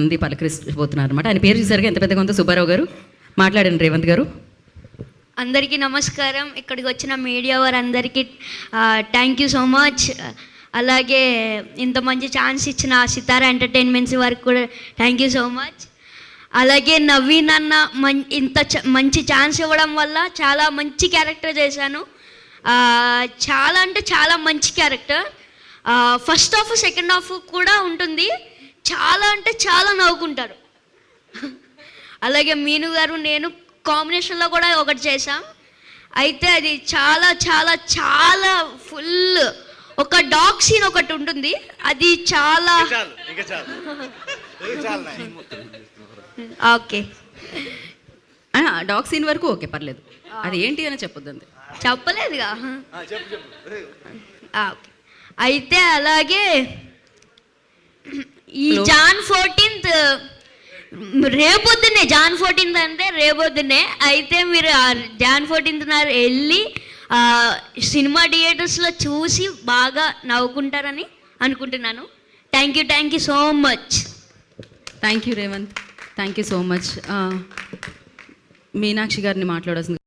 ఉంది పలకరిపోతున్నారు అనమాట. ఆయన పేరు చూసారుగా ఎంత పెద్దగా ఉందో. సుబ్బారావు గారు మాట్లాడండి. రేవంత్ గారు. అందరికీ నమస్కారం. ఇక్కడికి వచ్చిన మీడియా వారందరికీ థ్యాంక్ యూ సో మచ్. అలాగే ఇంత మంచి ఛాన్స్ ఇచ్చిన సితారా ఎంటర్టైన్మెంట్స్ వారికి కూడా థ్యాంక్ యూ సో మచ్. అలాగే నవీన్ అన్న ఇంత మంచి ఛాన్స్ ఇవ్వడం వల్ల చాలా మంచి క్యారెక్టర్ చేశాను. చాలా అంటే చాలా మంచి character. First half second half కూడా ఉంటుంది. చాలా అంటే చాలా నవ్వుకుంటారు. అలాగే మీను గారు నేను కాంబినేషన్లో కూడా ఒకటి చేశాం. అయితే అది చాలా చాలా చాలా ఫుల్ ఒక డాగ్ సీన్ ఒకటి ఉంటుంది. అది చాలా ఓకే. డాగ్ సీన్ వరకు ఓకే, పర్లేదు. అది ఏంటి అని చెప్పొద్దు. అంతే చెప్పలేదుగా. అయితే అలాగే ఈ జాన్ 14th రేపొద్దునే, జాన్ 14th అంటే రేపొద్దునే. అయితే మీరు జాన్ 14th వెళ్ళి సినిమా థియేటర్స్లో చూసి బాగా నవ్వుకుంటారని అనుకుంటున్నాను. Thank you so much. Thank you Revanth, thank you so much. Meenakshi గారిని మాట్లాడాల్సింది.